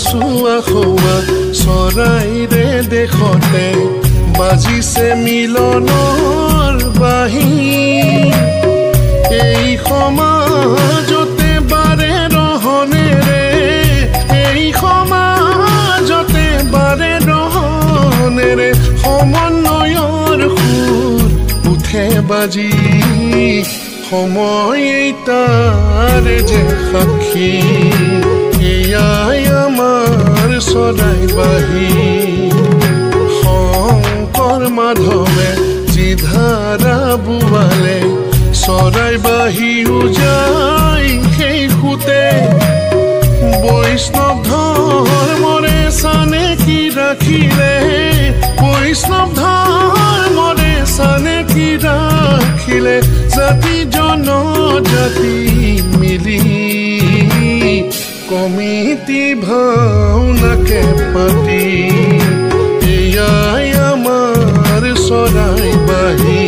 চুৱা খোৱা চৰাইৰে দেখতে বাজিছে মিলনৰ বাঁহী এই সমাজতে বাৰে ৰহনেৰে এই সমাজতে বাৰে ৰহনেৰে সমন্বয়ৰ সুৰ উঠে বাজি সময় তাৰ যে সাক্ষী এয়াই আমাৰ চৰাইবাহী শংকৰ মাধৱে যিধাৰা বোৱালে চৰাইবাহী উজাই সেই সুতে বৈষ্ণৱ ধৰ্মৰে চানে কি ৰাখিলে বৈষ্ণৱ ধৰ্মৰে চানে কি ৰাখিলে জাতি জনজাতি মিলি কমিটি ভাওনাকে পাতি এয়াই আমাৰ চৰাইবাহী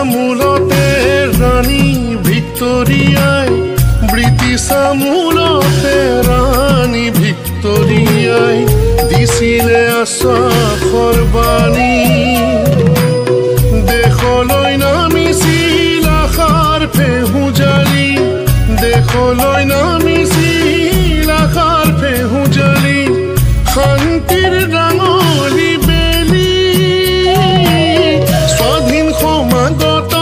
মূলতে ৰাণী ভিক্টোৰিয়াই ব্ৰিটিছ মূলতে ৰাণী ভিক্টোৰিয়াই দিছিলে আশ্বাসৰ বাণী দেশলৈ নামিছিল আশাৰ ফেহু জালি দেশলৈ নামিছিল আশাৰ ফেহু জালি শান্তিৰ ৰাঙলী বেলি স্বাধীন সমাগত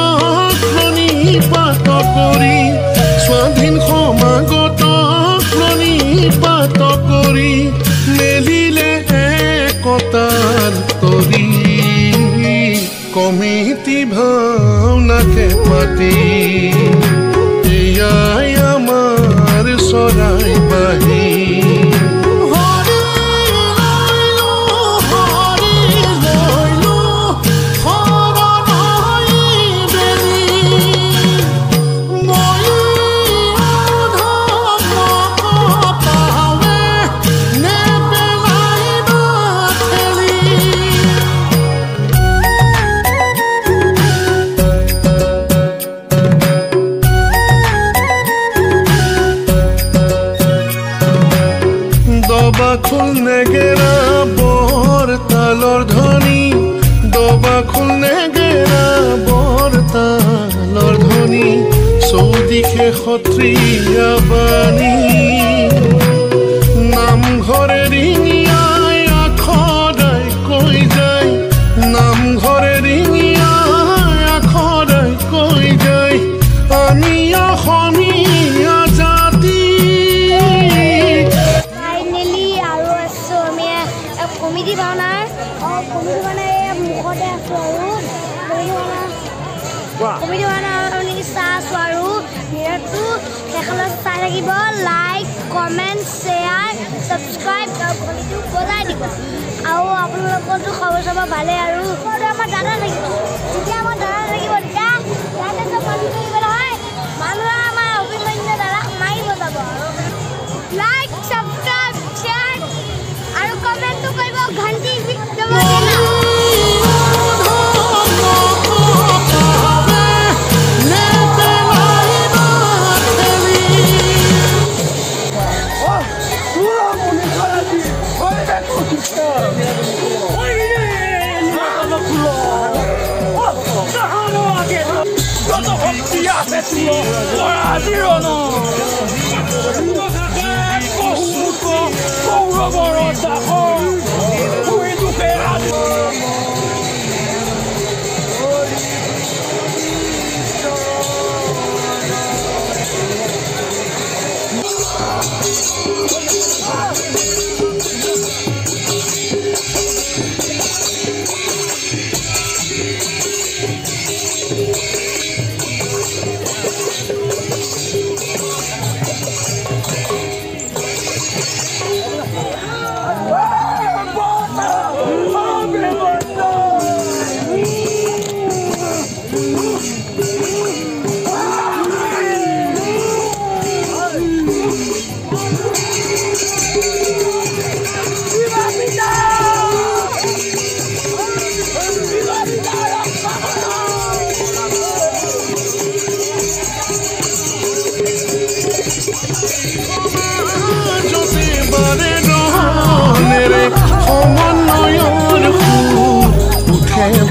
প্ৰণিপাত কৰি স্বাধীন সমাগত প্ৰণিপাত কৰি মেলিলে একতাৰ তৰি কমিটি ভাওনাকে পাতি এয়াই আমাৰ চৰাইবাহী দবা খোল নেগেৰা বৰ তালৰ ধ্বনি দবা খোল নেগেৰা বৰ তালৰ ধ্বনি চৌদিশে সত্ৰীয়া বাণী নামঘৰে ৰিঙিয়াই আখৰাই কৈ যায় নামঘৰে ৰিঙিয়াই আখৰাই কৈ যায় আমি অসমীয়া জাতি কমিটি ভাওনাৰ মুখতে আছোঁ আৰু কমিটি ভাওনা আপুনি চাই আছোঁ আৰু ভিডিঅ'টো শেষলৈ চাই থাকিব লাইক কমেণ্ট শ্বেয়াৰ ছাবস্ক্ৰাইব ঘড়ীটো বজাই দিব আৰু আপোনালোকৰতো খবৰ চবৰ ভালে আৰু আমাৰ দাদা থাকিব যেতিয়া আমাৰ দাদা থাকিব তেতিয়া ইয়াতে চব মানুহ থাকিবলৈ হয় মানুহে আমাৰ অভিমন্যু দাদাক মাৰিব যাব লাইক ছাবস্ক্ৰাইব শ্বেয়াৰ আৰু কমেণ্টটো কৰিব ঘণ্টি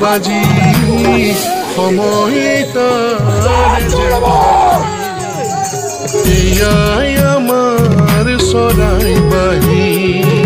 বাজি সময় এয়াই আমাৰ চৰাই বাহি